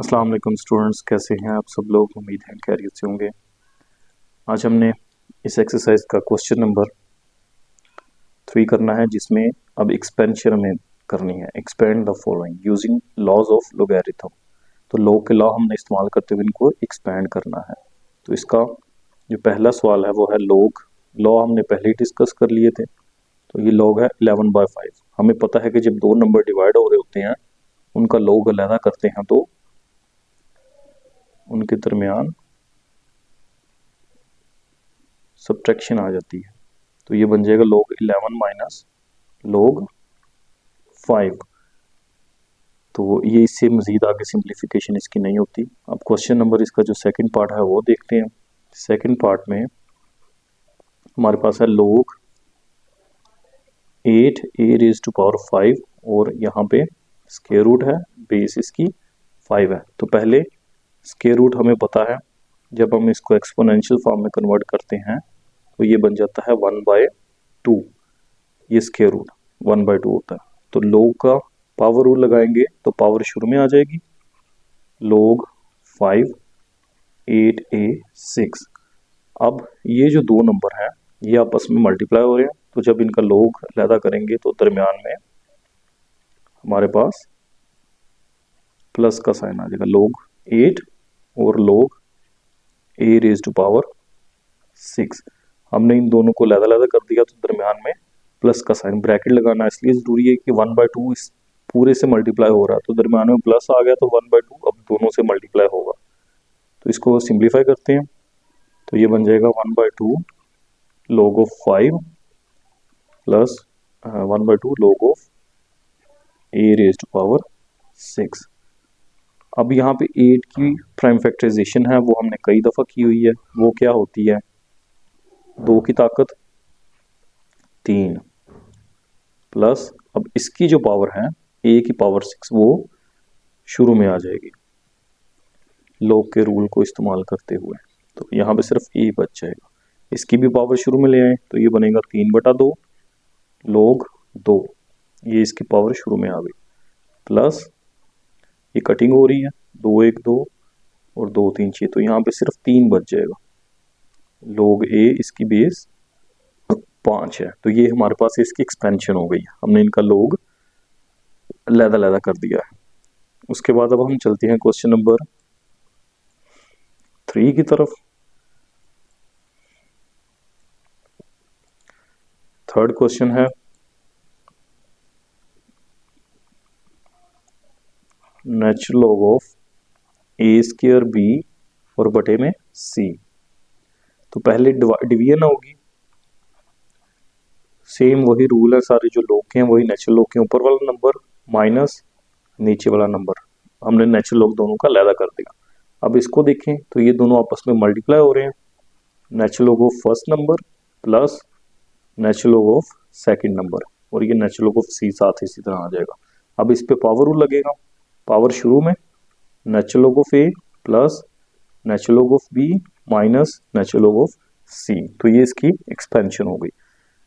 अस्सलाम वालेकुम स्टूडेंट्स, कैसे हैं आप सब लोग। उम्मीद है खैरियत से होंगे। आज हमने इस एक्सरसाइज का क्वेश्चन नंबर 3 करना है, जिसमें अब एक्सपेंशन में करनी है। Expand the following using laws of logarithm. तो लॉग के लॉ हमने इस्तेमाल करते हुए इनको एक्सपेंड करना है। तो इसका जो पहला सवाल है वो है लॉग। लॉ हमने पहले ही डिस्कस कर लिए थे। तो ये लॉग है 11/5। हमें पता है कि जब दो नंबर डिवाइड हो रहे होते हैं, उनका लॉग अलहदा करते हैं तो उनके दरमियान सब्ट्रैक्शन आ जाती है। तो ये बन जाएगा log 11 माइनस log 5। तो ये इससे मजीद आगे सिंप्लीफिकेशन इसकी नहीं होती। अब क्वेश्चन नंबर इसका जो सेकंड पार्ट है वो देखते हैं। सेकंड पार्ट में हमारे पास है log 8a⁻5 और यहाँ पे स्क्वायर रूट है, बेस इसकी 5 है। तो पहले स्क्वायर रूट हमें पता है, जब हम इसको एक्सपोनेंशियल फॉर्म में कन्वर्ट करते हैं तो ये बन जाता है 1/2। ये स्क्वायर रूट 1/2 होता है। तो log का पावर रूल लगाएंगे तो पावर शुरू में आ जाएगी, log 5 8a6। अब ये जो दो नंबर हैं ये आपस में मल्टीप्लाई हो रहे हैं, तो जब इनका log अलहदा करेंगे तो दरमियान में हमारे पास प्लस का साइन आ जाएगा, log 8 और log a⁻6। हमने इन दोनों को अलग-अलग कर दिया तो दरमियान में प्लस का साइन, ब्रैकेट लगाना इसलिए जरूरी है कि 1/2 इस पूरे से मल्टीप्लाई हो रहा है, तो दरमियान में प्लस आ गया तो 1/2 अब दोनों से मल्टीप्लाई होगा। तो इसको सिंप्लीफाई करते हैं तो ये बन जाएगा 1/2 log of 5 plus 1/2 log of a⁻6। अब यहाँ पे 8 की प्राइम फैक्टराइजेशन है वो हमने कई दफ़ा की हुई है। वो क्या होती है, 2 की ताकत 3 प्लस अब इसकी जो पावर है a की पावर 6 वो शुरू में आ जाएगी log के रूल को इस्तेमाल करते हुए। तो यहाँ पे सिर्फ a बच जाएगा। इसकी भी पावर शुरू में ले आए तो ये बनेगा 3/2 log 2। ये इसकी पावर शुरू में आ गई, प्लस ये कटिंग हो रही है 2 1 2 और 2 3 6, तो यहाँ पे सिर्फ 3 बच जाएगा। log a इसकी बेस 5 है। तो ये हमारे पास इसकी एक्सपेंशन हो गई, हमने इनका log अलग-अलग कर दिया है। उसके बाद अब हम चलते हैं क्वेश्चन नंबर 3 की तरफ। थर्ड क्वेश्चन है natural log of a² b और बटे में c। तो पहले डिवीजन होगी, सेम वही रूल है, सारे जो लॉग के हैं वही नेचुरल लॉग के ऊपर वाला नंबर माइनस नीचे वाला नंबर, हमने नेचुरल लॉग दोनों का अलग कर दिया। अब इसको देखें तो ये दोनों आपस में मल्टीप्लाई हो रहे हैं, natural log of first number plus natural log of second number, और ये नेचुरल लॉग ऑफ c साथ इसी तरह आ जाएगा। अब इस पे पावर रूल लगेगा, पावर शुरू में natural log of a plus natural log of b minus natural log of c। तो ये इसकी एक्सपेंशन हो गई।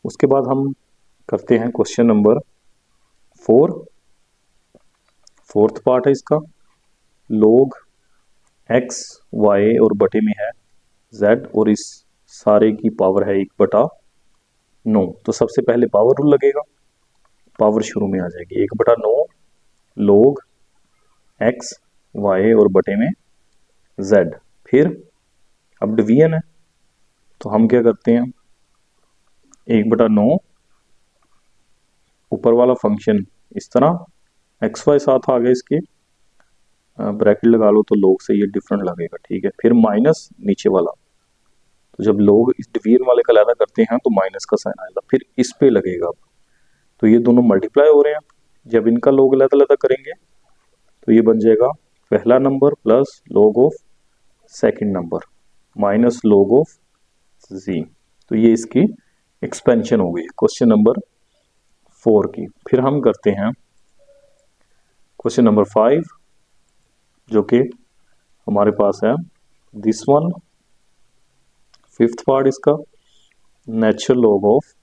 उसके बाद हम करते हैं क्वेश्चन नंबर 4। फोर्थ पार्ट है इसका, log x y और बटे में है z और इस सारे की पावर है 1/9। तो सबसे पहले पावर रूल लगेगा, पावर शुरू में आ जाएगी 1/9 log x y और बटे में z। फिर अब डिवीजन है तो हम क्या करते हैं, 1/9 ऊपर वाला फंक्शन इस तरह, एक्स वाई साथ आ गए इसके, ब्रैकेट लगा लो तो log से ये डिफरेंट लगेगा, ठीक है। फिर माइनस नीचे वाला, तो जब log इस डिवीजन वाले का अलग करते हैं तो माइनस का साइन आएगा, फिर इस पे लगेगा। तो ये दोनों मल्टीप्लाई हो रहे हैं, जब इनका log अलग अलग करेंगे तो ये बन जाएगा पहला number plus log of second number minus log of z। तो ये इसकी एक्सपेंशन हो गई क्वेश्चन नंबर 4 की। फिर हम करते हैं क्वेश्चन नंबर 5, जो कि हमारे पास है दिस वन, फिफ्थ पार्ट इसका, नेचुरल लॉग ऑफ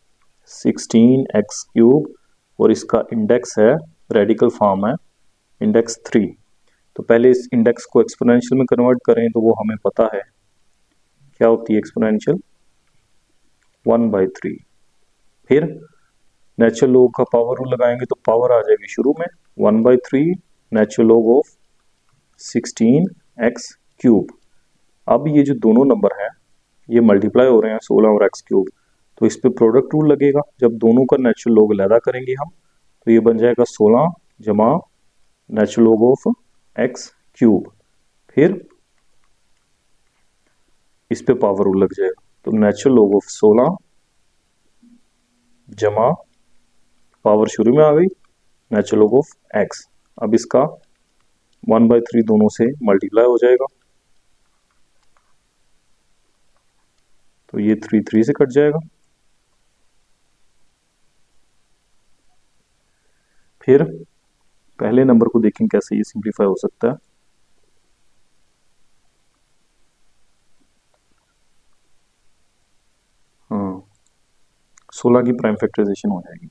16x³ और इसका इंडेक्स है, रेडिकल फॉर्म है इंडेक्स 3। तो पहले इस इंडेक्स को एक्सपोनेंशियल में कन्वर्ट करें तो वो हमें पता है क्या होती है एक्सपोनेंशियल, 1/3। फिर नेचुरल लॉग का पावर रूल लगाएंगे तो पावर आ जाएगी शुरू में 1/3 नेचुरल लॉग ऑफ 16x³। अब ये जो दोनों नंबर हैं ये मल्टीप्लाई हो रहे हैं 16 और x³, तो इस पे प्रोडक्ट रूल लगेगा। जब दोनों का नेचुरल लॉग अलहदा करेंगे हम तो ये बन जाएगा 16 जमा नेचुरल लॉग ऑफ x³। फिर इस पे पावर रूल लग जाएगा तो नेचुरल लॉग ऑफ 16 जमा पावर शुरू में आ गई नेचुरल लॉग ऑफ x। अब इसका 1/3 दोनों से मल्टीप्लाई हो जाएगा तो ये 3 से कट जाएगा। फिर पहले नंबर को देखें कैसे ये सिंप्लीफाई हो सकता है। हाँ, 16 की प्राइम फैक्टराइजेशन हो जाएगी।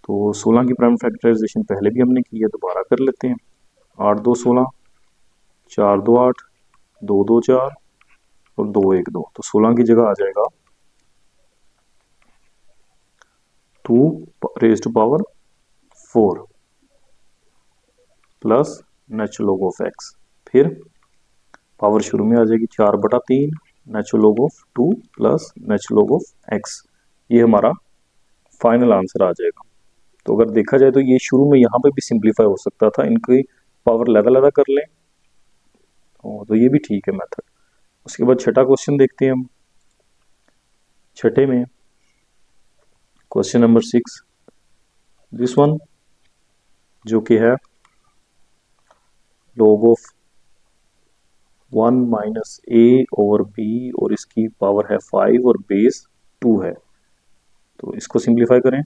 तो 16 की प्राइम फैक्टराइजेशन पहले भी हमने की है, दोबारा कर लेते हैं। 8 2 16, 4 2 8, 2 2 4 और 2 1 2। तो 16 की जगह आ जाएगा 2 raise to power 4 plus natural log of x। फिर पावर शुरू में आ जाएगी 4/3 natural log of 2 plus natural log of x। ये हमारा फाइनल आंसर आ जाएगा। तो अगर देखा जाए तो ये शुरू में यहाँ पे भी सिंप्लीफाई हो सकता था, इनकी पावर लगा कर लें तो ये भी ठीक है मेथड। उसके बाद छठा क्वेश्चन देखते हैं हम। छठे में क्वेश्चन नंबर 6 दिस वन, जो कि है log of 1 minus a over b और इसकी पावर है 5 और बेस 2 है। तो इसको सिंप्लीफाई करें।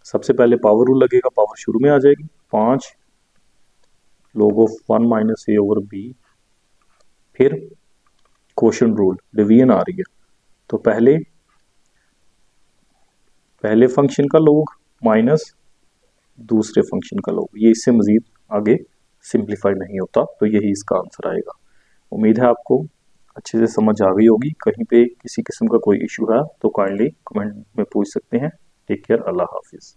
सबसे पहले पावर रूल लगेगा, पावर शुरू में आ जाएगी 5 log of 1 minus a over b। फिर क्वोशिएंट रूल, डिवीजन आ रही है तो पहले फंक्शन का log माइनस दूसरे फंक्शन का log, ये इससे मजीद आगे सिंप्लीफाई नहीं होता। तो यही इसका आंसर आएगा। उम्मीद है आपको अच्छे से समझ आ गई होगी। कहीं पे किसी किस्म का कोई इशू है तो काइंडली कमेंट में पूछ सकते हैं। टेक केयर, अल्लाह हाफिज़।